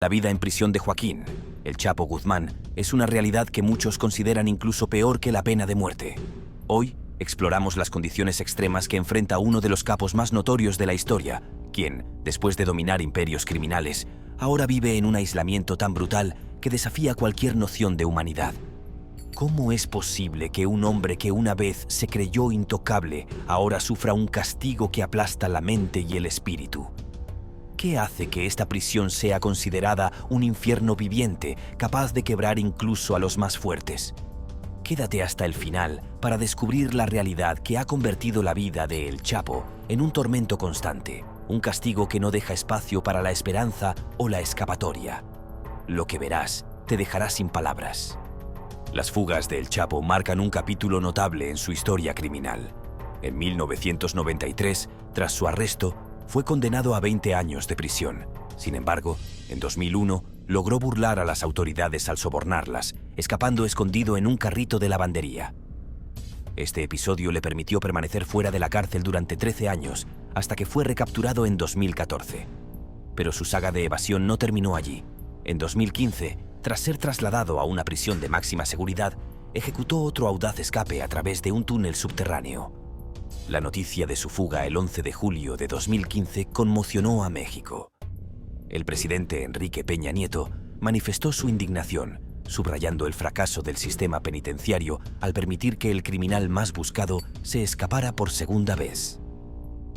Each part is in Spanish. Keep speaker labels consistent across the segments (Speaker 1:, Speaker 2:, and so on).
Speaker 1: La vida en prisión de Joaquín, el Chapo Guzmán, es una realidad que muchos consideran incluso peor que la pena de muerte. Hoy exploramos las condiciones extremas que enfrenta uno de los capos más notorios de la historia, quien, después de dominar imperios criminales, ahora vive en un aislamiento tan brutal que desafía cualquier noción de humanidad. ¿Cómo es posible que un hombre que una vez se creyó intocable ahora sufra un castigo que aplasta la mente y el espíritu? ¿Qué hace que esta prisión sea considerada un infierno viviente, capaz de quebrar incluso a los más fuertes? Quédate hasta el final para descubrir la realidad que ha convertido la vida de El Chapo en un tormento constante, un castigo que no deja espacio para la esperanza o la escapatoria. Lo que verás te dejará sin palabras. Las fugas de El Chapo marcan un capítulo notable en su historia criminal. En 1993, tras su arresto, fue condenado a 20 años de prisión. Sin embargo, en 2001 logró burlar a las autoridades al sobornarlas, escapando escondido en un carrito de lavandería. Este episodio le permitió permanecer fuera de la cárcel durante 13 años, hasta que fue recapturado en 2014. Pero su saga de evasión no terminó allí. En 2015, tras ser trasladado a una prisión de máxima seguridad, ejecutó otro audaz escape a través de un túnel subterráneo. La noticia de su fuga el 11 de julio de 2015 conmocionó a México. El presidente Enrique Peña Nieto manifestó su indignación, subrayando el fracaso del sistema penitenciario al permitir que el criminal más buscado se escapara por segunda vez.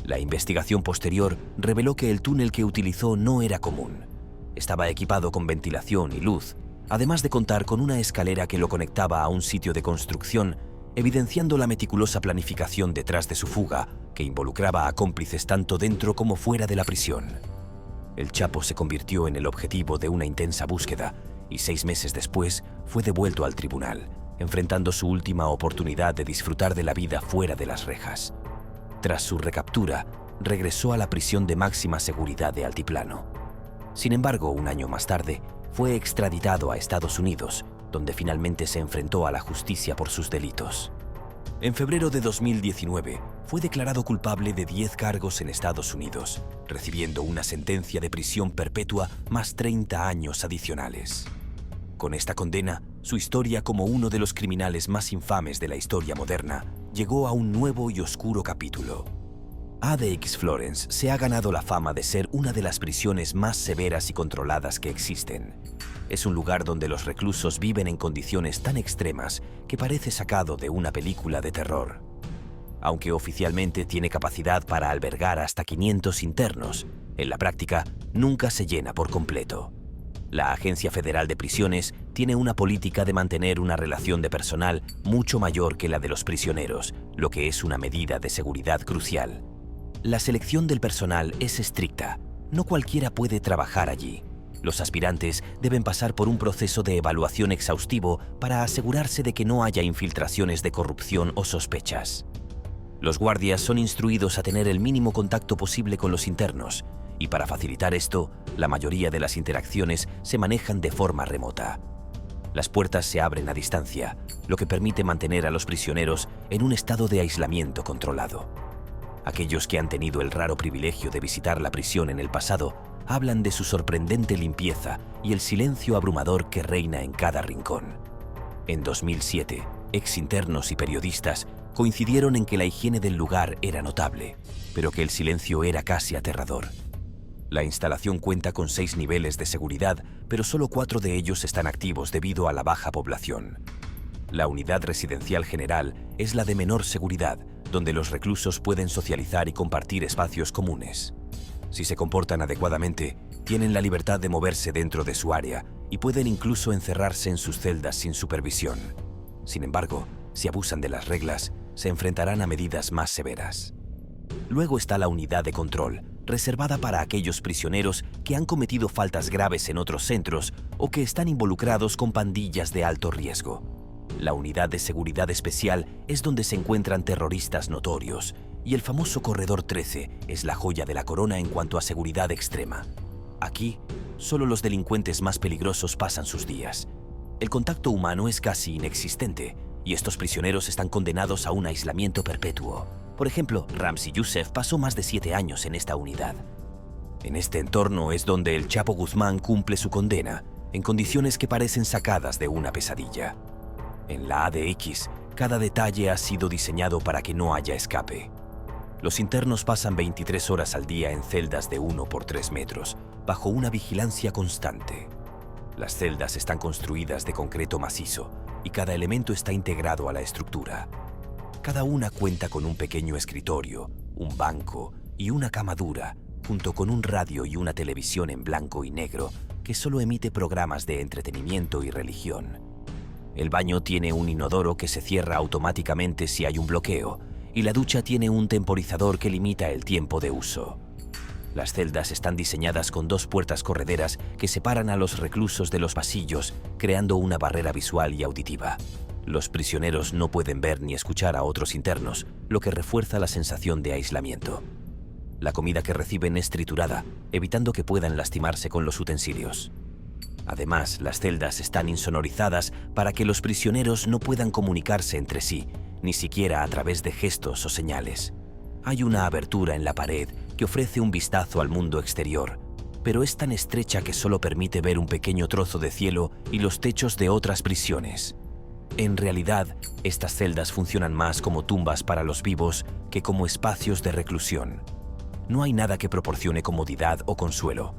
Speaker 1: La investigación posterior reveló que el túnel que utilizó no era común. Estaba equipado con ventilación y luz, además de contar con una escalera que lo conectaba a un sitio de construcción, evidenciando la meticulosa planificación detrás de su fuga, que involucraba a cómplices tanto dentro como fuera de la prisión. El Chapo se convirtió en el objetivo de una intensa búsqueda y 6 meses después fue devuelto al tribunal, enfrentando su última oportunidad de disfrutar de la vida fuera de las rejas. Tras su recaptura, regresó a la prisión de máxima seguridad de Altiplano. Sin embargo, un año más tarde, fue extraditado a Estados Unidos, donde finalmente se enfrentó a la justicia por sus delitos. En febrero de 2019, fue declarado culpable de 10 cargos en Estados Unidos, recibiendo una sentencia de prisión perpetua más 30 años adicionales. Con esta condena, su historia como uno de los criminales más infames de la historia moderna llegó a un nuevo y oscuro capítulo. ADX Florence se ha ganado la fama de ser una de las prisiones más severas y controladas que existen. Es un lugar donde los reclusos viven en condiciones tan extremas que parece sacado de una película de terror. Aunque oficialmente tiene capacidad para albergar hasta 500 internos, en la práctica nunca se llena por completo. La Agencia Federal de Prisiones tiene una política de mantener una relación de personal mucho mayor que la de los prisioneros, lo que es una medida de seguridad crucial. La selección del personal es estricta. No cualquiera puede trabajar allí. Los aspirantes deben pasar por un proceso de evaluación exhaustivo para asegurarse de que no haya infiltraciones de corrupción o sospechas. Los guardias son instruidos a tener el mínimo contacto posible con los internos, y para facilitar esto, la mayoría de las interacciones se manejan de forma remota. Las puertas se abren a distancia, lo que permite mantener a los prisioneros en un estado de aislamiento controlado. Aquellos que han tenido el raro privilegio de visitar la prisión en el pasado hablan de su sorprendente limpieza y el silencio abrumador que reina en cada rincón. En 2007, exinternos y periodistas coincidieron en que la higiene del lugar era notable, pero que el silencio era casi aterrador. La instalación cuenta con 6 niveles de seguridad, pero solo 4 de ellos están activos debido a la baja población. La unidad residencial general es la de menor seguridad, donde los reclusos pueden socializar y compartir espacios comunes. Si se comportan adecuadamente, tienen la libertad de moverse dentro de su área y pueden incluso encerrarse en sus celdas sin supervisión. Sin embargo, si abusan de las reglas, se enfrentarán a medidas más severas. Luego está la unidad de control, reservada para aquellos prisioneros que han cometido faltas graves en otros centros o que están involucrados con pandillas de alto riesgo. La unidad de seguridad especial es donde se encuentran terroristas notorios, y el famoso Corredor 13 es la joya de la corona en cuanto a seguridad extrema. Aquí, solo los delincuentes más peligrosos pasan sus días. El contacto humano es casi inexistente, y estos prisioneros están condenados a un aislamiento perpetuo. Por ejemplo, Ramzi Youssef pasó más de 7 años en esta unidad. En este entorno es donde el Chapo Guzmán cumple su condena, en condiciones que parecen sacadas de una pesadilla. En la ADX, cada detalle ha sido diseñado para que no haya escape. Los internos pasan 23 horas al día en celdas de 1 por 3 metros, bajo una vigilancia constante. Las celdas están construidas de concreto macizo y cada elemento está integrado a la estructura. Cada una cuenta con un pequeño escritorio, un banco y una cama dura, junto con un radio y una televisión en blanco y negro que solo emite programas de entretenimiento y religión. El baño tiene un inodoro que se cierra automáticamente si hay un bloqueo, y la ducha tiene un temporizador que limita el tiempo de uso. Las celdas están diseñadas con 2 puertas correderas que separan a los reclusos de los pasillos, creando una barrera visual y auditiva. Los prisioneros no pueden ver ni escuchar a otros internos, lo que refuerza la sensación de aislamiento. La comida que reciben es triturada, evitando que puedan lastimarse con los utensilios. Además, las celdas están insonorizadas para que los prisioneros no puedan comunicarse entre sí, ni siquiera a través de gestos o señales. Hay una abertura en la pared que ofrece un vistazo al mundo exterior, pero es tan estrecha que solo permite ver un pequeño trozo de cielo y los techos de otras prisiones. En realidad, estas celdas funcionan más como tumbas para los vivos que como espacios de reclusión. No hay nada que proporcione comodidad o consuelo.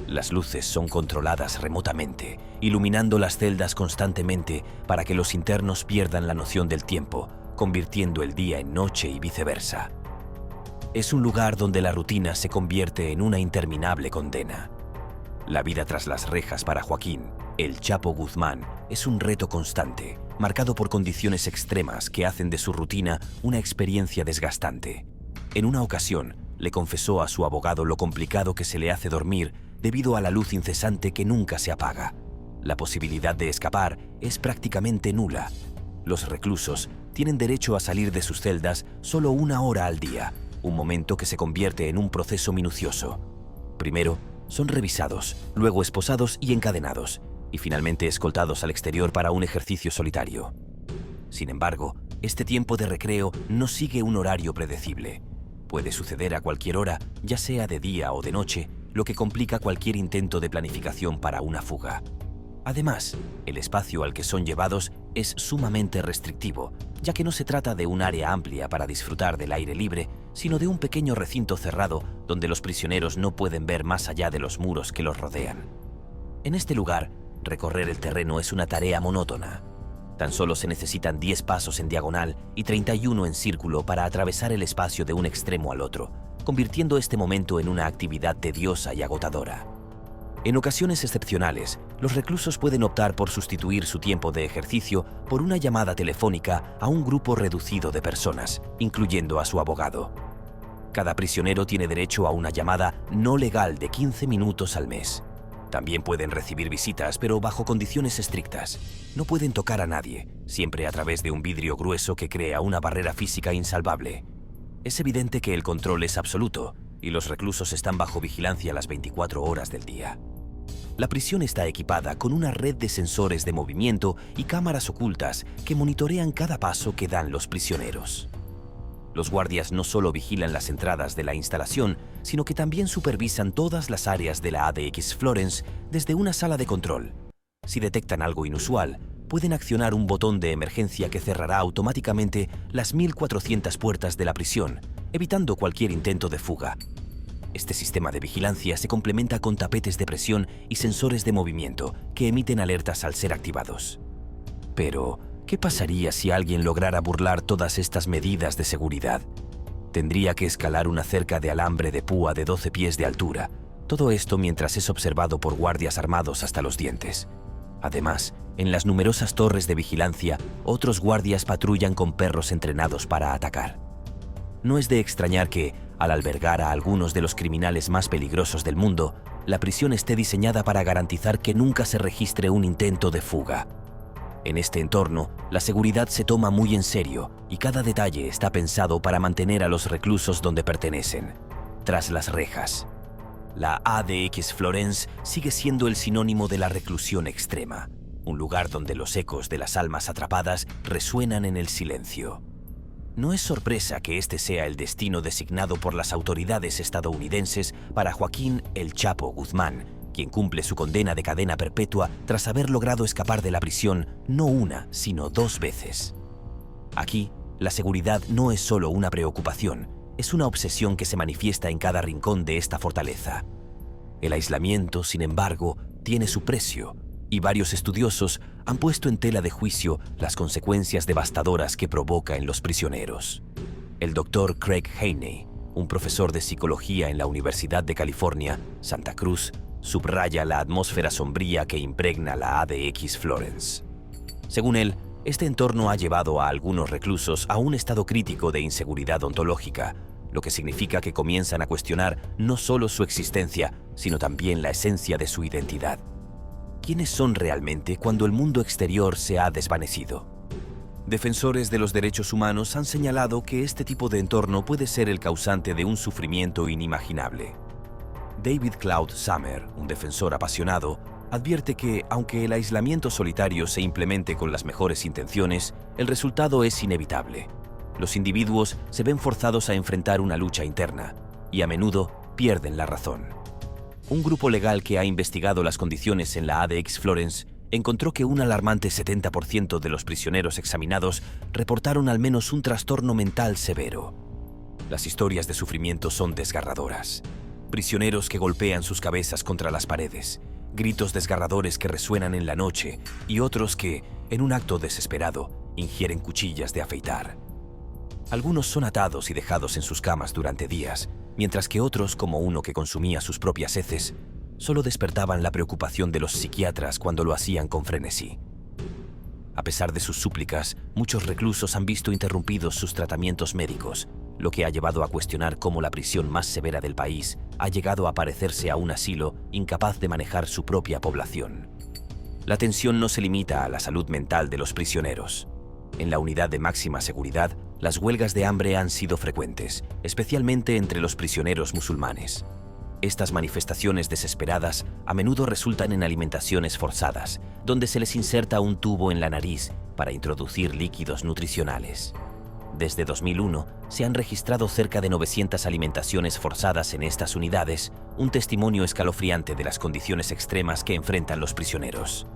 Speaker 1: Las luces son controladas remotamente, iluminando las celdas constantemente para que los internos pierdan la noción del tiempo, convirtiendo el día en noche y viceversa. Es un lugar donde la rutina se convierte en una interminable condena. La vida tras las rejas para Joaquín, el Chapo Guzmán, es un reto constante, marcado por condiciones extremas que hacen de su rutina una experiencia desgastante. En una ocasión, le confesó a su abogado lo complicado que se le hace dormir debido a la luz incesante que nunca se apaga. La posibilidad de escapar es prácticamente nula. Los reclusos tienen derecho a salir de sus celdas solo 1 hora al día, un momento que se convierte en un proceso minucioso. Primero, son revisados, luego esposados y encadenados, y finalmente escoltados al exterior para un ejercicio solitario. Sin embargo, este tiempo de recreo no sigue un horario predecible. Puede suceder a cualquier hora, ya sea de día o de noche, lo que complica cualquier intento de planificación para una fuga. Además, el espacio al que son llevados es sumamente restrictivo, ya que no se trata de un área amplia para disfrutar del aire libre, sino de un pequeño recinto cerrado donde los prisioneros no pueden ver más allá de los muros que los rodean. En este lugar, recorrer el terreno es una tarea monótona. Tan solo se necesitan 10 pasos en diagonal y 31 en círculo para atravesar el espacio de un extremo al otro, convirtiendo este momento en una actividad tediosa y agotadora. En ocasiones excepcionales, los reclusos pueden optar por sustituir su tiempo de ejercicio por una llamada telefónica a un grupo reducido de personas, incluyendo a su abogado. Cada prisionero tiene derecho a una llamada no legal de 15 minutos al mes. También pueden recibir visitas, pero bajo condiciones estrictas. No pueden tocar a nadie, siempre a través de un vidrio grueso que crea una barrera física insalvable. Es evidente que el control es absoluto y los reclusos están bajo vigilancia las 24 horas del día. La prisión está equipada con una red de sensores de movimiento y cámaras ocultas que monitorean cada paso que dan los prisioneros. Los guardias no solo vigilan las entradas de la instalación, sino que también supervisan todas las áreas de la ADX Florence desde una sala de control. Si detectan algo inusual, pueden accionar un botón de emergencia que cerrará automáticamente las 1.400 puertas de la prisión, evitando cualquier intento de fuga. Este sistema de vigilancia se complementa con tapetes de presión y sensores de movimiento que emiten alertas al ser activados. Pero, ¿qué pasaría si alguien lograra burlar todas estas medidas de seguridad? Tendría que escalar una cerca de alambre de púa de 12 pies de altura. Todo esto mientras es observado por guardias armados hasta los dientes. Además, en las numerosas torres de vigilancia, otros guardias patrullan con perros entrenados para atacar. No es de extrañar que, al albergar a algunos de los criminales más peligrosos del mundo, la prisión esté diseñada para garantizar que nunca se registre un intento de fuga. En este entorno, la seguridad se toma muy en serio y cada detalle está pensado para mantener a los reclusos donde pertenecen, tras las rejas. La ADX Florence sigue siendo el sinónimo de la reclusión extrema, un lugar donde los ecos de las almas atrapadas resuenan en el silencio. No es sorpresa que este sea el destino designado por las autoridades estadounidenses para Joaquín El Chapo Guzmán, quien cumple su condena de cadena perpetua tras haber logrado escapar de la prisión no una, sino 2 veces. Aquí, la seguridad no es solo una preocupación, es una obsesión que se manifiesta en cada rincón de esta fortaleza. El aislamiento, sin embargo, tiene su precio, y varios estudiosos han puesto en tela de juicio las consecuencias devastadoras que provoca en los prisioneros. El doctor Craig Haney, un profesor de psicología en la Universidad de California, Santa Cruz, subraya la atmósfera sombría que impregna la ADX Florence. Según él, este entorno ha llevado a algunos reclusos a un estado crítico de inseguridad ontológica, lo que significa que comienzan a cuestionar no solo su existencia, sino también la esencia de su identidad. ¿Quiénes son realmente cuando el mundo exterior se ha desvanecido? Defensores de los derechos humanos han señalado que este tipo de entorno puede ser el causante de un sufrimiento inimaginable. David Cloud Summer, un defensor apasionado, advierte que, aunque el aislamiento solitario se implemente con las mejores intenciones, el resultado es inevitable. Los individuos se ven forzados a enfrentar una lucha interna y a menudo pierden la razón. Un grupo legal que ha investigado las condiciones en la ADX Florence encontró que un alarmante 70% de los prisioneros examinados reportaron al menos un trastorno mental severo. Las historias de sufrimiento son desgarradoras. Prisioneros que golpean sus cabezas contra las paredes, gritos desgarradores que resuenan en la noche y otros que, en un acto desesperado, ingieren cuchillas de afeitar. Algunos son atados y dejados en sus camas durante días, mientras que otros, como uno que consumía sus propias heces, solo despertaban la preocupación de los psiquiatras cuando lo hacían con frenesí. A pesar de sus súplicas, muchos reclusos han visto interrumpidos sus tratamientos médicos, lo que ha llevado a cuestionar cómo la prisión más severa del país ha llegado a parecerse a un asilo incapaz de manejar su propia población. La tensión no se limita a la salud mental de los prisioneros. En la unidad de máxima seguridad, las huelgas de hambre han sido frecuentes, especialmente entre los prisioneros musulmanes. Estas manifestaciones desesperadas a menudo resultan en alimentaciones forzadas, donde se les inserta un tubo en la nariz para introducir líquidos nutricionales. Desde 2001 se han registrado cerca de 900 alimentaciones forzadas en estas unidades, un testimonio escalofriante de las condiciones extremas que enfrentan los prisioneros.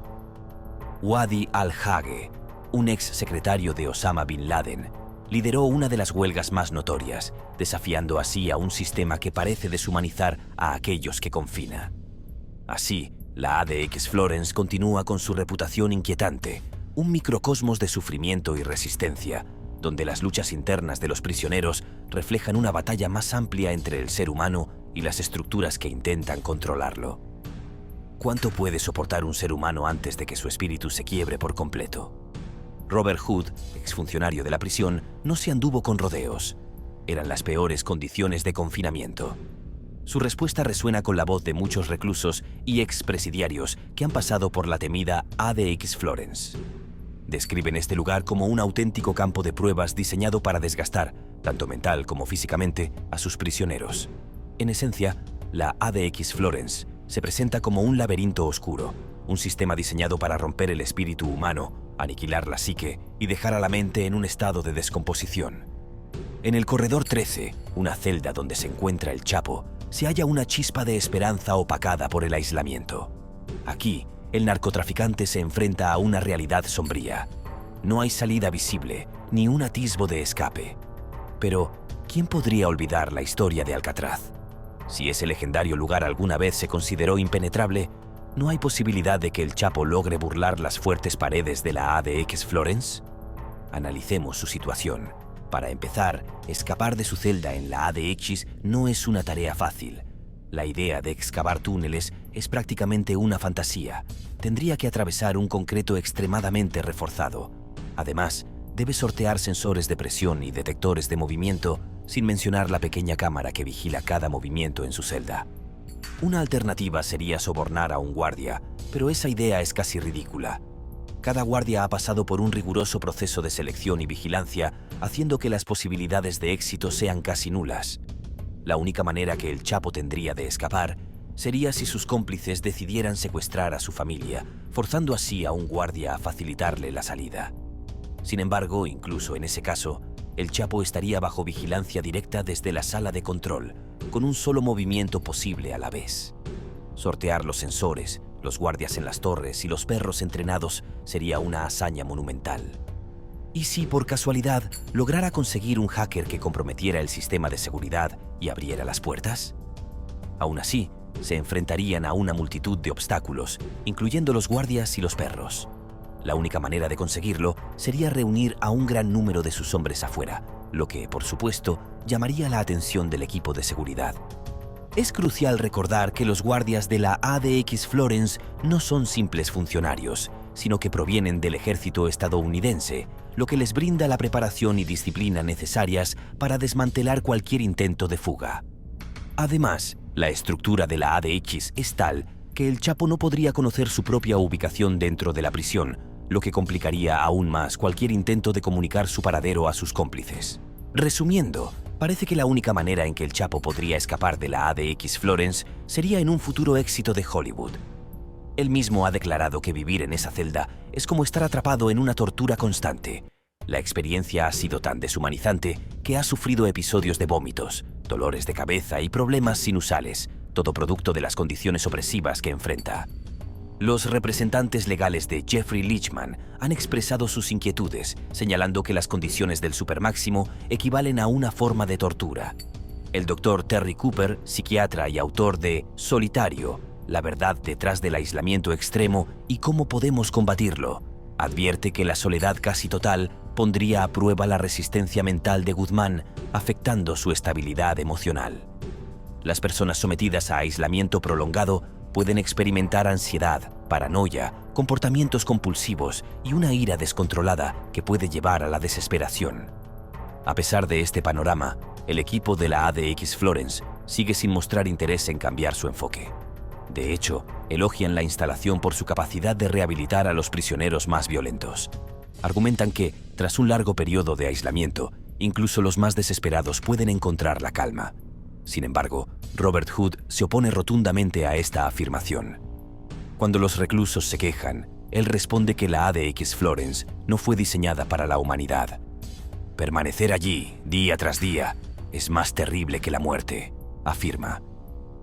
Speaker 1: Wadi al-Hage, un ex secretario de Osama Bin Laden, lideró una de las huelgas más notorias, desafiando así a un sistema que parece deshumanizar a aquellos que confina. Así, la ADX Florence continúa con su reputación inquietante, un microcosmos de sufrimiento y resistencia, donde las luchas internas de los prisioneros reflejan una batalla más amplia entre el ser humano y las estructuras que intentan controlarlo. ¿Cuánto puede soportar un ser humano antes de que su espíritu se quiebre por completo? Robert Hood, exfuncionario de la prisión, no se anduvo con rodeos. Eran las peores condiciones de confinamiento. Su respuesta resuena con la voz de muchos reclusos y expresidiarios que han pasado por la temida ADX Florence. Describen este lugar como un auténtico campo de pruebas diseñado para desgastar, tanto mental como físicamente, a sus prisioneros. En esencia, la ADX Florence se presenta como un laberinto oscuro, un sistema diseñado para romper el espíritu humano, aniquilar la psique y dejar a la mente en un estado de descomposición. En el corredor 13, una celda donde se encuentra el Chapo, se halla una chispa de esperanza opacada por el aislamiento. Aquí, el narcotraficante se enfrenta a una realidad sombría. No hay salida visible, ni un atisbo de escape. Pero, ¿quién podría olvidar la historia de Alcatraz? Si ese legendario lugar alguna vez se consideró impenetrable, ¿no hay posibilidad de que el Chapo logre burlar las fuertes paredes de la ADX Florence? Analicemos su situación. Para empezar, escapar de su celda en la ADX no es una tarea fácil. La idea de excavar túneles es prácticamente una fantasía. Tendría que atravesar un concreto extremadamente reforzado. Además, debe sortear sensores de presión y detectores de movimiento, sin mencionar la pequeña cámara que vigila cada movimiento en su celda. Una alternativa sería sobornar a un guardia, pero esa idea es casi ridícula. Cada guardia ha pasado por un riguroso proceso de selección y vigilancia, haciendo que las posibilidades de éxito sean casi nulas. La única manera que el Chapo tendría de escapar sería si sus cómplices decidieran secuestrar a su familia, forzando así a un guardia a facilitarle la salida. Sin embargo, incluso en ese caso, el Chapo estaría bajo vigilancia directa desde la sala de control, con un solo movimiento posible a la vez. Sortear los sensores, los guardias en las torres y los perros entrenados sería una hazaña monumental. ¿Y si por casualidad lograra conseguir un hacker que comprometiera el sistema de seguridad y abriera las puertas? Aún así, se enfrentarían a una multitud de obstáculos, incluyendo los guardias y los perros. La única manera de conseguirlo sería reunir a un gran número de sus hombres afuera, lo que, por supuesto, llamaría la atención del equipo de seguridad. Es crucial recordar que los guardias de la ADX Florence no son simples funcionarios, sino que provienen del ejército estadounidense, lo que les brinda la preparación y disciplina necesarias para desmantelar cualquier intento de fuga. Además, la estructura de la ADX es tal que el Chapo no podría conocer su propia ubicación dentro de la prisión, lo que complicaría aún más cualquier intento de comunicar su paradero a sus cómplices. Resumiendo, parece que la única manera en que el Chapo podría escapar de la ADX Florence sería en un futuro éxito de Hollywood. Él mismo ha declarado que vivir en esa celda es como estar atrapado en una tortura constante. La experiencia ha sido tan deshumanizante que ha sufrido episodios de vómitos, dolores de cabeza y problemas sinusales, todo producto de las condiciones opresivas que enfrenta. Los representantes legales de Jeffrey Leachman han expresado sus inquietudes, señalando que las condiciones del supermáximo equivalen a una forma de tortura. El doctor Terry Cooper, psiquiatra y autor de Solitario, la verdad detrás del aislamiento extremo y cómo podemos combatirlo, advierte que la soledad casi total pondría a prueba la resistencia mental de Guzmán, afectando su estabilidad emocional. Las personas sometidas a aislamiento prolongado pueden experimentar ansiedad, paranoia, comportamientos compulsivos y una ira descontrolada que puede llevar a la desesperación. A pesar de este panorama, el equipo de la ADX Florence sigue sin mostrar interés en cambiar su enfoque. De hecho, elogian la instalación por su capacidad de rehabilitar a los prisioneros más violentos. Argumentan que, tras un largo periodo de aislamiento, incluso los más desesperados pueden encontrar la calma. Sin embargo, Robert Hood se opone rotundamente a esta afirmación. Cuando los reclusos se quejan, él responde que la ADX Florence no fue diseñada para la humanidad. Permanecer allí, día tras día, es más terrible que la muerte, afirma.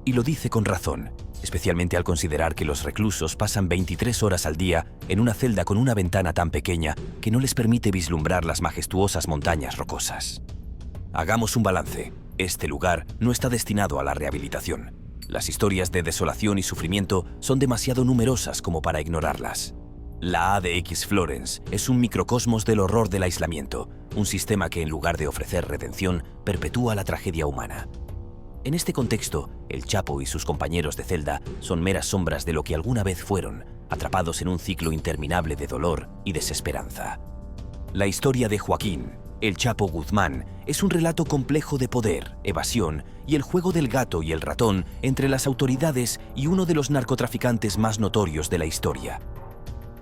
Speaker 1: Y lo dice con razón, especialmente al considerar que los reclusos pasan 23 horas al día en una celda con una ventana tan pequeña que no les permite vislumbrar las majestuosas montañas rocosas. Hagamos un balance. Este lugar no está destinado a la rehabilitación. Las historias de desolación y sufrimiento son demasiado numerosas como para ignorarlas. La ADX Florence es un microcosmos del horror del aislamiento, un sistema que en lugar de ofrecer redención, perpetúa la tragedia humana. En este contexto, el Chapo y sus compañeros de celda son meras sombras de lo que alguna vez fueron, atrapados en un ciclo interminable de dolor y desesperanza. La historia de Joaquín, el Chapo Guzmán, es un relato complejo de poder, evasión y el juego del gato y el ratón entre las autoridades y uno de los narcotraficantes más notorios de la historia.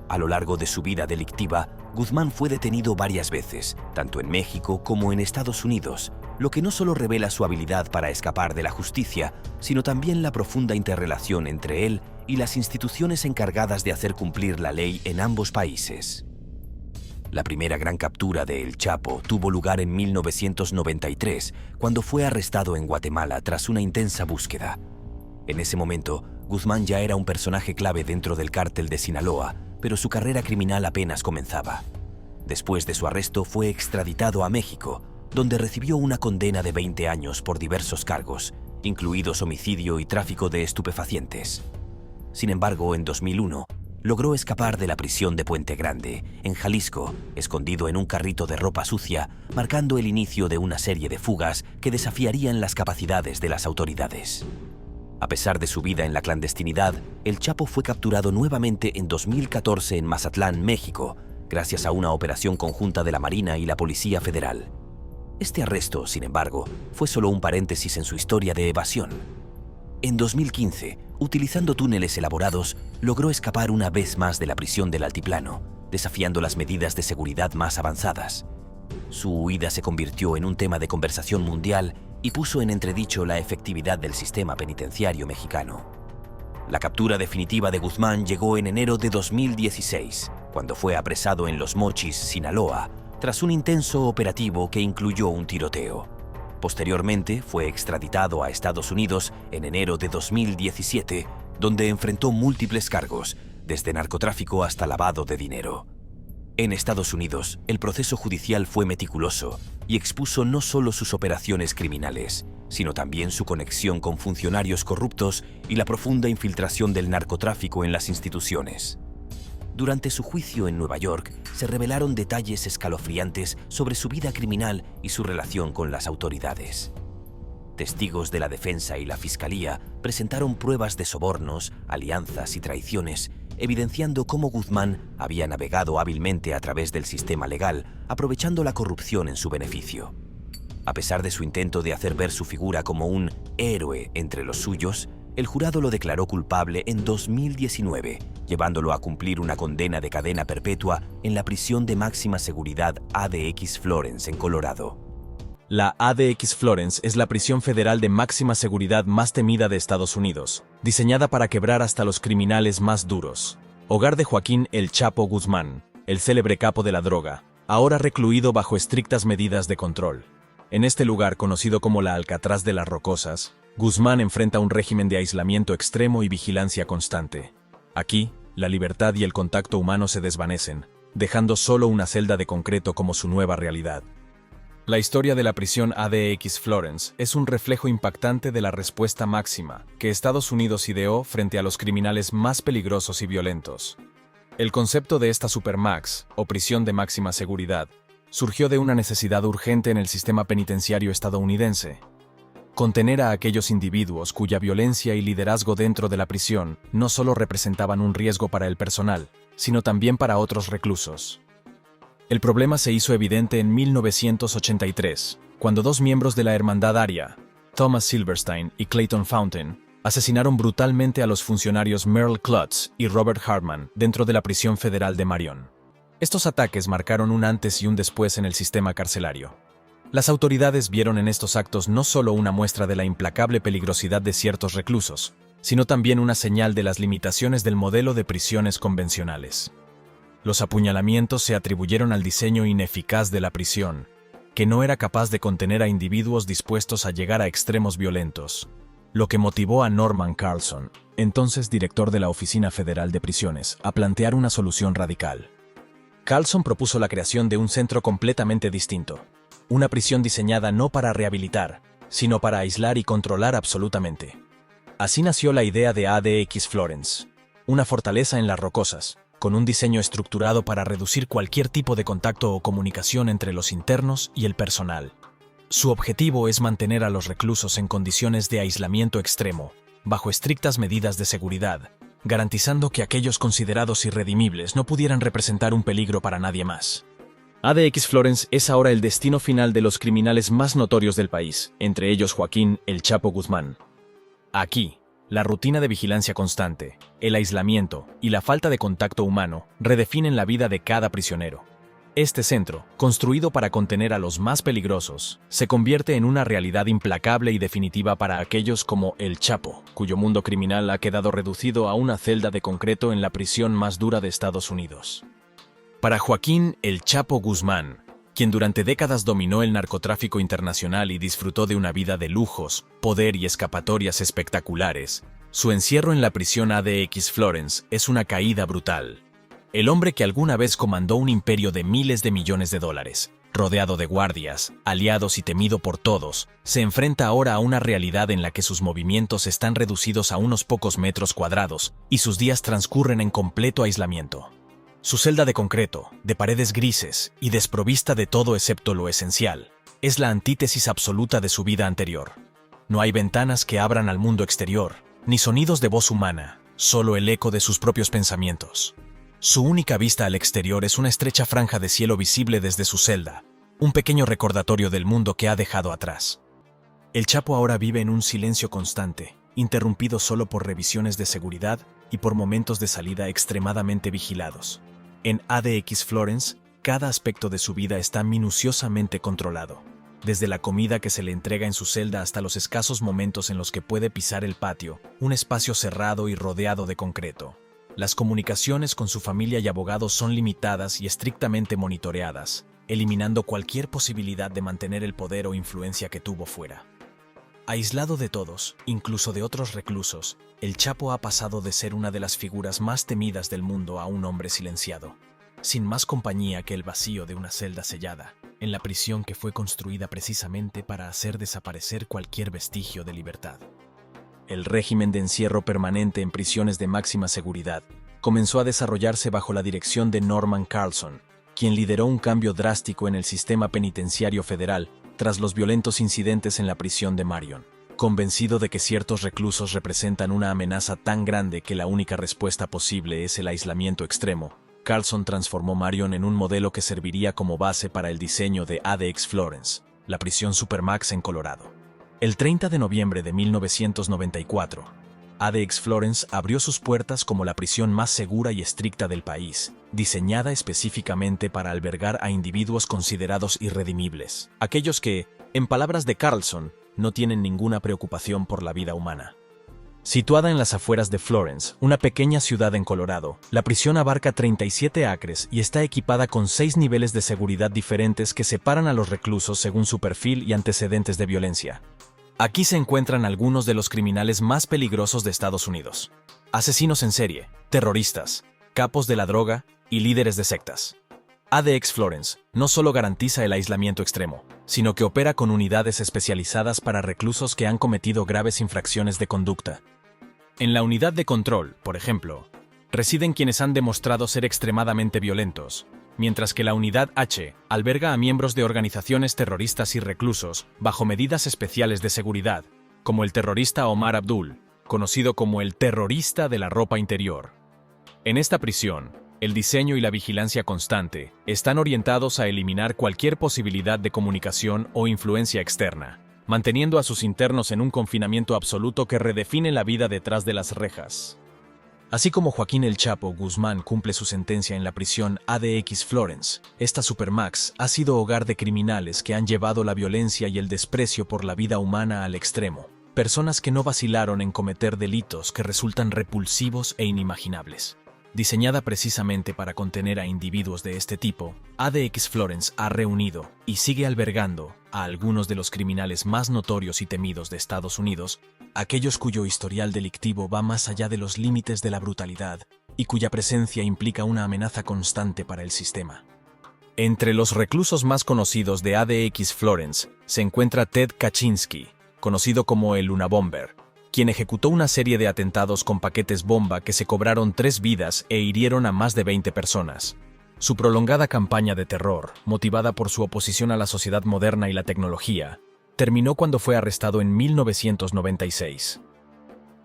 Speaker 1: A lo largo de su vida delictiva, Guzmán fue detenido varias veces, tanto en México como en Estados Unidos, lo que no solo revela su habilidad para escapar de la justicia, sino también la profunda interrelación entre él y las instituciones encargadas de hacer cumplir la ley en ambos países. La primera gran captura de El Chapo tuvo lugar en 1993, cuando fue arrestado en Guatemala tras una intensa búsqueda. En ese momento, Guzmán ya era un personaje clave dentro del cártel de Sinaloa, pero su carrera criminal apenas comenzaba. Después de su arresto fue extraditado a México, donde recibió una condena de 20 años por diversos cargos, incluidos homicidio y tráfico de estupefacientes. Sin embargo, en 2001, logró escapar de la prisión de Puente Grande, en Jalisco, escondido en un carrito de ropa sucia, marcando el inicio de una serie de fugas que desafiarían las capacidades de las autoridades. A pesar de su vida en la clandestinidad, el Chapo fue capturado nuevamente en 2014 en Mazatlán, México, gracias a una operación conjunta de la Marina y la Policía Federal. Este arresto, sin embargo, fue solo un paréntesis en su historia de evasión. En 2015, utilizando túneles elaborados, logró escapar una vez más de la prisión del Altiplano, desafiando las medidas de seguridad más avanzadas. Su huida se convirtió en un tema de conversación mundial y puso en entredicho la efectividad del sistema penitenciario mexicano. La captura definitiva de Guzmán llegó en enero de 2016, cuando fue apresado en Los Mochis, Sinaloa, tras un intenso operativo que incluyó un tiroteo. Posteriormente fue extraditado a Estados Unidos en enero de 2017, donde enfrentó múltiples cargos, desde narcotráfico hasta lavado de dinero. En Estados Unidos, el proceso judicial fue meticuloso y expuso no solo sus operaciones criminales, sino también su conexión con funcionarios corruptos y la profunda infiltración del narcotráfico en las instituciones. Durante su juicio en Nueva York, se revelaron detalles escalofriantes sobre su vida criminal y su relación con las autoridades. Testigos de la defensa y la fiscalía presentaron pruebas de sobornos, alianzas y traiciones, evidenciando cómo Guzmán había navegado hábilmente a través del sistema legal, aprovechando la corrupción en su beneficio. A pesar de su intento de hacer ver su figura como un héroe entre los suyos, el jurado lo declaró culpable en 2019, llevándolo a cumplir una condena de cadena perpetua en la prisión de máxima seguridad ADX Florence en Colorado.
Speaker 2: La ADX Florence es la prisión federal de máxima seguridad más temida de Estados Unidos, diseñada para quebrar hasta los criminales más duros. Hogar de Joaquín El Chapo Guzmán, el célebre capo de la droga, ahora recluido bajo estrictas medidas de control. En este lugar, conocido como la Alcatraz de las Rocosas, Guzmán enfrenta un régimen de aislamiento extremo y vigilancia constante. Aquí, la libertad y el contacto humano se desvanecen, dejando solo una celda de concreto como su nueva realidad. La historia de la prisión ADX Florence es un reflejo impactante de la respuesta máxima que Estados Unidos ideó frente a los criminales más peligrosos y violentos. El concepto de esta supermax, o prisión de máxima seguridad, surgió de una necesidad urgente en el sistema penitenciario estadounidense: contener a aquellos individuos cuya violencia y liderazgo dentro de la prisión no solo representaban un riesgo para el personal, sino también para otros reclusos. El problema se hizo evidente en 1983, cuando dos miembros de la Hermandad Aria, Thomas Silverstein y Clayton Fountain, asesinaron brutalmente a los funcionarios Merle Klutz y Robert Hartman dentro de la prisión federal de Marion. Estos ataques marcaron un antes y un después en el sistema carcelario. Las autoridades vieron en estos actos no solo una muestra de la implacable peligrosidad de ciertos reclusos, sino también una señal de las limitaciones del modelo de prisiones convencionales. Los apuñalamientos se atribuyeron al diseño ineficaz de la prisión, que no era capaz de contener a individuos dispuestos a llegar a extremos violentos, lo que motivó a Norman Carlson, entonces director de la Oficina Federal de Prisiones, a plantear una solución radical. Carlson propuso la creación de un centro completamente distinto, una prisión diseñada no para rehabilitar, sino para aislar y controlar absolutamente. Así nació la idea de ADX Florence, una fortaleza en las rocosas, con un diseño estructurado para reducir cualquier tipo de contacto o comunicación entre los internos y el personal. Su objetivo es mantener a los reclusos en condiciones de aislamiento extremo, bajo estrictas medidas de seguridad, garantizando que aquellos considerados irredimibles no pudieran representar un peligro para nadie más. ADX Florence es ahora el destino final de los criminales más notorios del país, entre ellos Joaquín El Chapo Guzmán. Aquí, la rutina de vigilancia constante, el aislamiento y la falta de contacto humano redefinen la vida de cada prisionero. Este centro, construido para contener a los más peligrosos, se convierte en una realidad implacable y definitiva para aquellos como El Chapo, cuyo mundo criminal ha quedado reducido a una celda de concreto en la prisión más dura de Estados Unidos. Para Joaquín El Chapo Guzmán, quien durante décadas dominó el narcotráfico internacional y disfrutó de una vida de lujos, poder y escapatorias espectaculares, su encierro en la prisión ADX Florence es una caída brutal. El hombre que alguna vez comandó un imperio de miles de millones de dólares, rodeado de guardias, aliados y temido por todos, se enfrenta ahora a una realidad en la que sus movimientos están reducidos a unos pocos metros cuadrados y sus días transcurren en completo aislamiento. Su celda de concreto, de paredes grises y desprovista de todo excepto lo esencial, es la antítesis absoluta de su vida anterior. No hay ventanas que abran al mundo exterior, ni sonidos de voz humana, solo el eco de sus propios pensamientos. Su única vista al exterior es una estrecha franja de cielo visible desde su celda, un pequeño recordatorio del mundo que ha dejado atrás. El Chapo ahora vive en un silencio constante, interrumpido solo por revisiones de seguridad y por momentos de salida extremadamente vigilados. En ADX Florence, cada aspecto de su vida está minuciosamente controlado, desde la comida que se le entrega en su celda hasta los escasos momentos en los que puede pisar el patio, un espacio cerrado y rodeado de concreto. Las comunicaciones con su familia y abogados son limitadas y estrictamente monitoreadas, eliminando cualquier posibilidad de mantener el poder o influencia que tuvo fuera. Aislado de todos, incluso de otros reclusos, el Chapo ha pasado de ser una de las figuras más temidas del mundo a un hombre silenciado, sin más compañía que el vacío de una celda sellada, en la prisión que fue construida precisamente para hacer desaparecer cualquier vestigio de libertad. El régimen de encierro permanente en prisiones de máxima seguridad comenzó a desarrollarse bajo la dirección de Norman Carlson, quien lideró un cambio drástico en el sistema penitenciario federal tras los violentos incidentes en la prisión de Marion. Convencido de que ciertos reclusos representan una amenaza tan grande que la única respuesta posible es el aislamiento extremo, Carlson transformó Marion en un modelo que serviría como base para el diseño de ADX Florence, la prisión Supermax en Colorado. El 30 de noviembre de 1994, ADX Florence abrió sus puertas como la prisión más segura y estricta del país, diseñada específicamente para albergar a individuos considerados irredimibles, aquellos que, en palabras de Carlson, no tienen ninguna preocupación por la vida humana. Situada en las afueras de Florence, una pequeña ciudad en Colorado, la prisión abarca 37 acres y está equipada con 6 niveles de seguridad diferentes que separan a los reclusos según su perfil y antecedentes de violencia. Aquí se encuentran algunos de los criminales más peligrosos de Estados Unidos: asesinos en serie, terroristas, capos de la droga y líderes de sectas. ADX Florence no solo garantiza el aislamiento extremo, sino que opera con unidades especializadas para reclusos que han cometido graves infracciones de conducta. En la unidad de control, por ejemplo, residen quienes han demostrado ser extremadamente violentos, mientras que la unidad H alberga a miembros de organizaciones terroristas y reclusos bajo medidas especiales de seguridad, como el terrorista Omar Abdul, conocido como el terrorista de la ropa interior. En esta prisión, el diseño y la vigilancia constante están orientados a eliminar cualquier posibilidad de comunicación o influencia externa, manteniendo a sus internos en un confinamiento absoluto que redefine la vida detrás de las rejas. Así como Joaquín El Chapo Guzmán cumple su sentencia en la prisión ADX Florence, esta Supermax ha sido hogar de criminales que han llevado la violencia y el desprecio por la vida humana al extremo, personas que no vacilaron en cometer delitos que resultan repulsivos e inimaginables. Diseñada precisamente para contener a individuos de este tipo, ADX Florence ha reunido y sigue albergando a algunos de los criminales más notorios y temidos de Estados Unidos, aquellos cuyo historial delictivo va más allá de los límites de la brutalidad y cuya presencia implica una amenaza constante para el sistema. Entre los reclusos más conocidos de ADX Florence se encuentra Ted Kaczynski, conocido como el Unabomber, quien ejecutó una serie de atentados con paquetes bomba que se cobraron 3 vidas e hirieron a más de 20 personas. Su prolongada campaña de terror, motivada por su oposición a la sociedad moderna y la tecnología, terminó cuando fue arrestado en 1996.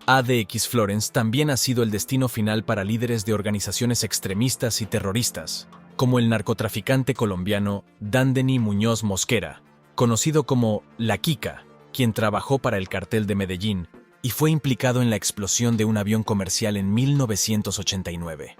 Speaker 2: ADX Florence también ha sido el destino final para líderes de organizaciones extremistas y terroristas, como el narcotraficante colombiano Dandeny Muñoz Mosquera, conocido como La Kika, quien trabajó para el cartel de Medellín y fue implicado en la explosión de un avión comercial en 1989.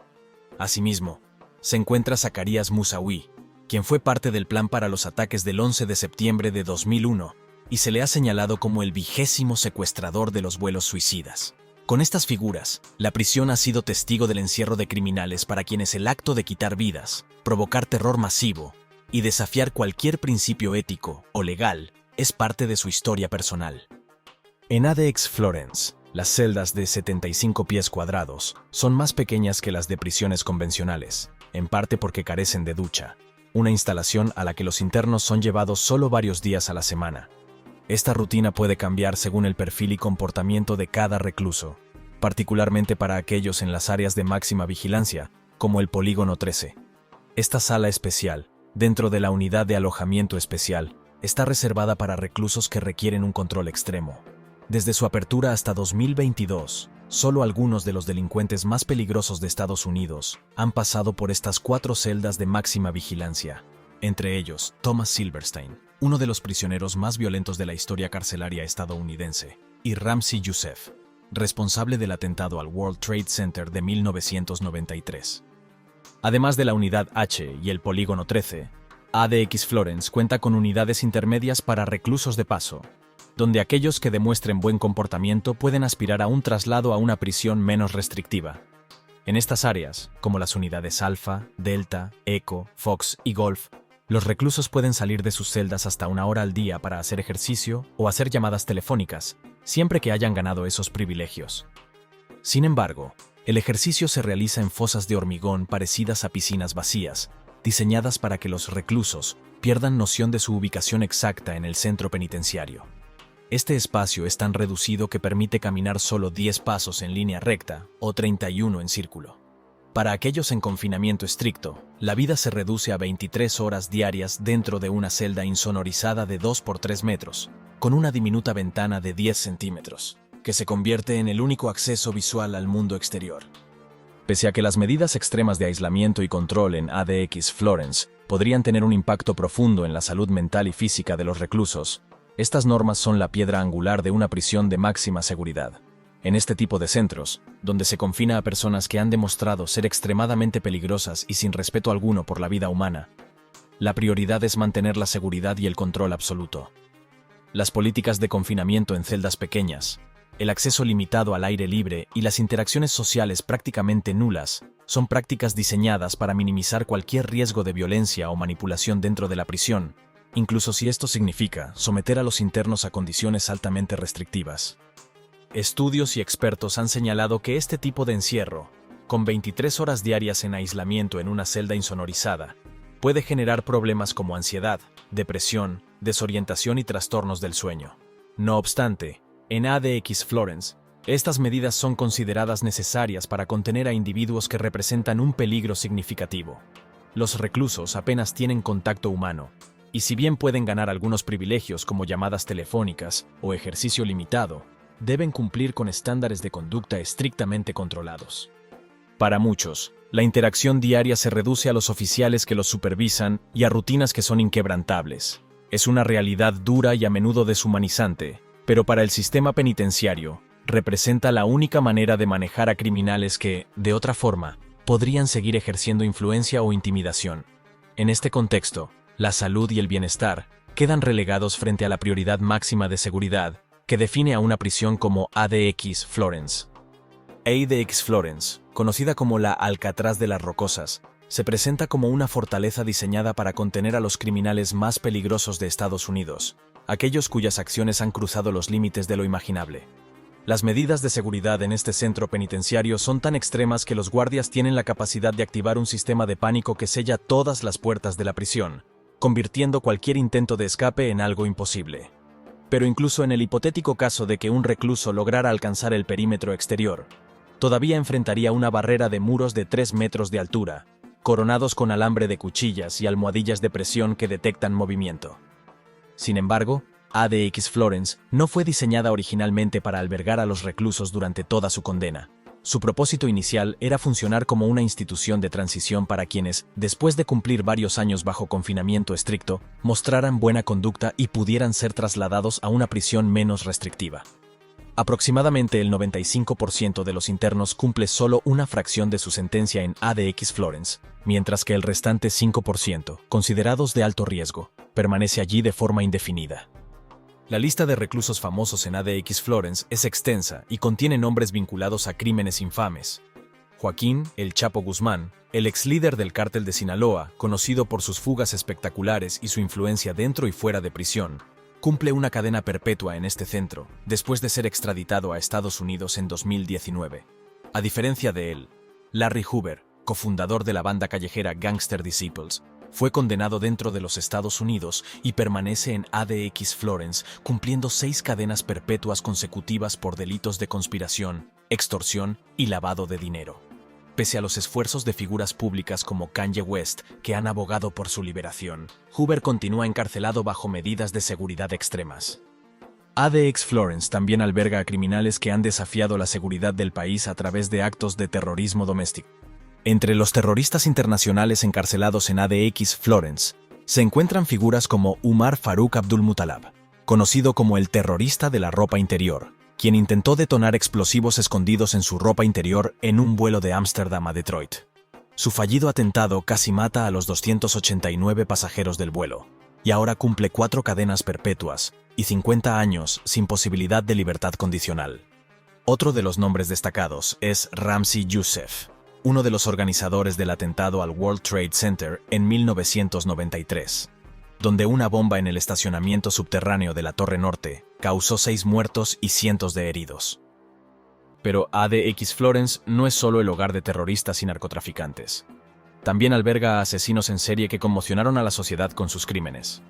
Speaker 2: Asimismo, se encuentra Zacarías Moussaoui, quien fue parte del plan para los ataques del 11 de septiembre de 2001 y se le ha señalado como el 20º secuestrador de los vuelos suicidas. Con estas figuras, la prisión ha sido testigo del encierro de criminales para quienes el acto de quitar vidas, provocar terror masivo y desafiar cualquier principio ético o legal es parte de su historia personal. En ADX Florence, las celdas de 75 pies cuadrados son más pequeñas que las de prisiones convencionales, en parte porque carecen de ducha, una instalación a la que los internos son llevados solo varios días a la semana. Esta rutina puede cambiar según el perfil y comportamiento de cada recluso, particularmente para aquellos en las áreas de máxima vigilancia, como el Polígono 13. Esta sala especial, dentro de la unidad de alojamiento especial, está reservada para reclusos que requieren un control extremo. Desde su apertura hasta 2022, solo algunos de los delincuentes más peligrosos de Estados Unidos han pasado por estas 4 celdas de máxima vigilancia, entre ellos Thomas Silverstein, uno de los prisioneros más violentos de la historia carcelaria estadounidense, y Ramzi Youssef, responsable del atentado al World Trade Center de 1993. Además de la unidad H y el Polígono 13, ADX Florence cuenta con unidades intermedias para reclusos de paso, donde aquellos que demuestren buen comportamiento pueden aspirar a un traslado a una prisión menos restrictiva. En estas áreas, como las unidades Alpha, Delta, Echo, Fox y Golf, Los reclusos pueden salir de sus celdas hasta 1 hora al día para hacer ejercicio o hacer llamadas telefónicas, siempre que hayan ganado esos privilegios. Sin embargo, el ejercicio se realiza en fosas de hormigón parecidas a piscinas vacías, diseñadas para que los reclusos pierdan noción de su ubicación exacta en el centro penitenciario. Este espacio es tan reducido que permite caminar solo 10 pasos en línea recta o 31 en círculo. Para aquellos en confinamiento estricto, la vida se reduce a 23 horas diarias dentro de una celda insonorizada de 2 por 3 metros, con una diminuta ventana de 10 centímetros, que se convierte en el único acceso visual al mundo exterior. Pese a que las medidas extremas de aislamiento y control en ADX Florence podrían tener un impacto profundo en la salud mental y física de los reclusos, estas normas son la piedra angular de una prisión de máxima seguridad. En este tipo de centros, donde se confina a personas que han demostrado ser extremadamente peligrosas y sin respeto alguno por la vida humana, la prioridad es mantener la seguridad y el control absoluto. Las políticas de confinamiento en celdas pequeñas, el acceso limitado al aire libre y las interacciones sociales prácticamente nulas son prácticas diseñadas para minimizar cualquier riesgo de violencia o manipulación dentro de la prisión, incluso si esto significa someter a los internos a condiciones altamente restrictivas. Estudios y expertos han señalado que este tipo de encierro, con 23 horas diarias en aislamiento en una celda insonorizada, puede generar problemas como ansiedad, depresión, desorientación y trastornos del sueño. No obstante, en ADX Florence, estas medidas son consideradas necesarias para contener a individuos que representan un peligro significativo. Los reclusos apenas tienen contacto humano, y si bien pueden ganar algunos privilegios como llamadas telefónicas o ejercicio limitado, deben cumplir con estándares de conducta estrictamente controlados. Para muchos, la interacción diaria se reduce a los oficiales que los supervisan y a rutinas que son inquebrantables. Es una realidad dura y a menudo deshumanizante, pero para el sistema penitenciario, representa la única manera de manejar a criminales que, de otra forma, podrían seguir ejerciendo influencia o intimidación. En este contexto, la salud y el bienestar quedan relegados frente a la prioridad máxima de seguridad, que define a una prisión como ADX Florence. ADX Florence, conocida como la Alcatraz de las Rocosas, se presenta como una fortaleza diseñada para contener a los criminales más peligrosos de Estados Unidos, aquellos cuyas acciones han cruzado los límites de lo imaginable. Las medidas de seguridad en este centro penitenciario son tan extremas que los guardias tienen la capacidad de activar un sistema de pánico que sella todas las puertas de la prisión, convirtiendo cualquier intento de escape en algo imposible. Pero incluso en el hipotético caso de que un recluso lograra alcanzar el perímetro exterior, todavía enfrentaría una barrera de muros de 3 metros de altura, coronados con alambre de cuchillas y almohadillas de presión que detectan movimiento. Sin embargo, ADX Florence no fue diseñada originalmente para albergar a los reclusos durante toda su condena. Su propósito inicial era funcionar como una institución de transición para quienes, después de cumplir varios años bajo confinamiento estricto, mostraran buena conducta y pudieran ser trasladados a una prisión menos restrictiva. Aproximadamente el 95% de los internos cumple solo una fracción de su sentencia en ADX Florence, mientras que el restante 5%, considerados de alto riesgo, permanece allí de forma indefinida. La lista de reclusos famosos en ADX Florence es extensa y contiene nombres vinculados a crímenes infames. Joaquín El Chapo Guzmán, el ex líder del cártel de Sinaloa, conocido por sus fugas espectaculares y su influencia dentro y fuera de prisión, cumple una cadena perpetua en este centro, después de ser extraditado a Estados Unidos en 2019. A diferencia de él, Larry Hoover, cofundador de la banda callejera Gangster Disciples, fue condenado dentro de los Estados Unidos y permanece en ADX Florence cumpliendo 6 cadenas perpetuas consecutivas por delitos de conspiración, extorsión y lavado de dinero. Pese a los esfuerzos de figuras públicas como Kanye West, que han abogado por su liberación, Hoover continúa encarcelado bajo medidas de seguridad extremas. ADX Florence también alberga a criminales que han desafiado la seguridad del país a través de actos de terrorismo doméstico. Entre los terroristas internacionales encarcelados en ADX Florence, se encuentran figuras como Umar Farouk Abdulmutallab, conocido como el terrorista de la ropa interior, quien intentó detonar explosivos escondidos en su ropa interior en un vuelo de Ámsterdam a Detroit. Su fallido atentado casi mata a los 289 pasajeros del vuelo, y ahora cumple 4 cadenas perpetuas y 50 años sin posibilidad de libertad condicional. Otro de los nombres destacados es Ramzi Youssef, uno de los organizadores del atentado al World Trade Center en 1993, donde una bomba en el estacionamiento subterráneo de la Torre Norte causó 6 muertos y cientos de heridos. Pero ADX Florence no es solo el hogar de terroristas y narcotraficantes. También alberga a asesinos en serie que conmocionaron a la sociedad con sus crímenes.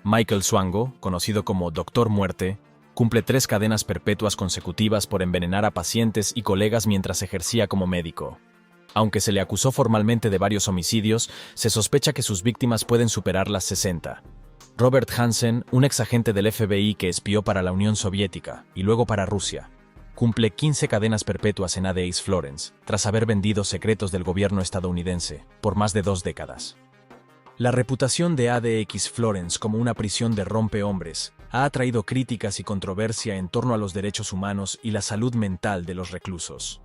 Speaker 2: Michael Swango, conocido como Doctor Muerte, cumple 3 cadenas perpetuas consecutivas por envenenar a pacientes y colegas mientras ejercía como médico. Aunque se le acusó formalmente de varios homicidios, se sospecha que sus víctimas pueden superar las 60. Robert Hansen, un exagente del FBI que espió para la Unión Soviética y luego para Rusia, cumple 15 cadenas perpetuas en ADX Florence, tras haber vendido secretos del gobierno estadounidense por más de 2 décadas. La reputación de ADX Florence como una prisión de rompehombres ha atraído críticas y controversia en torno a los derechos humanos y la salud mental de los reclusos.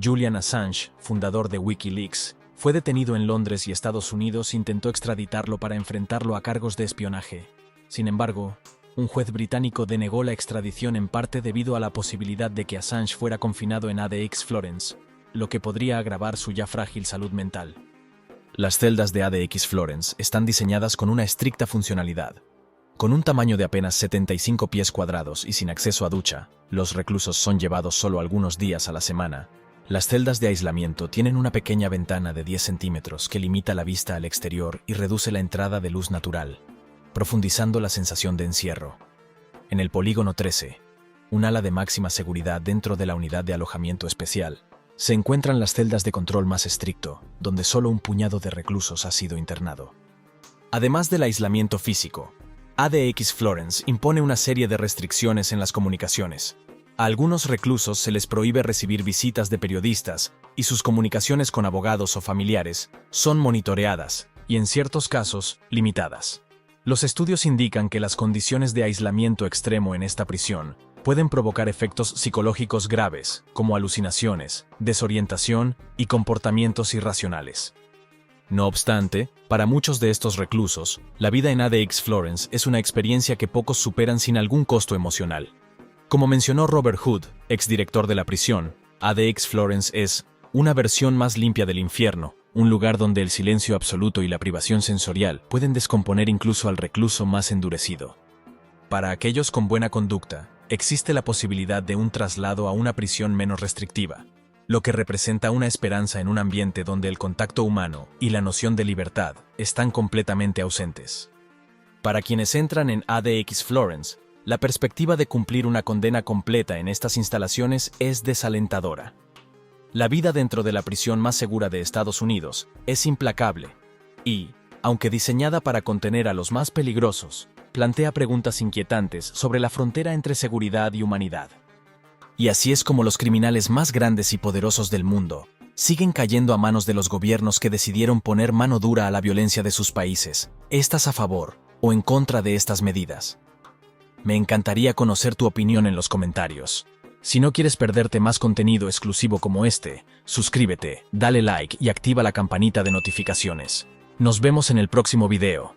Speaker 2: Julian Assange, fundador de Wikileaks, fue detenido en Londres y Estados Unidos e intentó extraditarlo para enfrentarlo a cargos de espionaje. Sin embargo, un juez británico denegó la extradición en parte debido a la posibilidad de que Assange fuera confinado en ADX Florence, lo que podría agravar su ya frágil salud mental. Las celdas de ADX Florence están diseñadas con una estricta funcionalidad. Con un tamaño de apenas 75 pies cuadrados y sin acceso a ducha, los reclusos son llevados solo algunos días a la semana. Las celdas de aislamiento tienen una pequeña ventana de 10 centímetros que limita la vista al exterior y reduce la entrada de luz natural, profundizando la sensación de encierro. En el Polígono 13, un ala de máxima seguridad dentro de la unidad de alojamiento especial, se encuentran las celdas de control más estricto, donde solo un puñado de reclusos ha sido internado. Además del aislamiento físico, ADX Florence impone una serie de restricciones en las comunicaciones. A algunos reclusos se les prohíbe recibir visitas de periodistas y sus comunicaciones con abogados o familiares son monitoreadas y, en ciertos casos, limitadas. Los estudios indican que las condiciones de aislamiento extremo en esta prisión pueden provocar efectos psicológicos graves, como alucinaciones, desorientación y comportamientos irracionales. No obstante, para muchos de estos reclusos, la vida en ADX Florence es una experiencia que pocos superan sin algún costo emocional. Como mencionó Robert Hood, exdirector de la prisión, ADX Florence es una versión más limpia del infierno, un lugar donde el silencio absoluto y la privación sensorial pueden descomponer incluso al recluso más endurecido. Para aquellos con buena conducta, existe la posibilidad de un traslado a una prisión menos restrictiva, lo que representa una esperanza en un ambiente donde el contacto humano y la noción de libertad están completamente ausentes. Para quienes entran en ADX Florence, la perspectiva de cumplir una condena completa en estas instalaciones es desalentadora. La vida dentro de la prisión más segura de Estados Unidos es implacable y, aunque diseñada para contener a los más peligrosos, plantea preguntas inquietantes sobre la frontera entre seguridad y humanidad. Y así es como los criminales más grandes y poderosos del mundo siguen cayendo a manos de los gobiernos que decidieron poner mano dura a la violencia de sus países. ¿Estás a favor o en contra de estas medidas? Me encantaría conocer tu opinión en los comentarios. Si no quieres perderte más contenido exclusivo como este, suscríbete, dale like y activa la campanita de notificaciones. Nos vemos en el próximo video.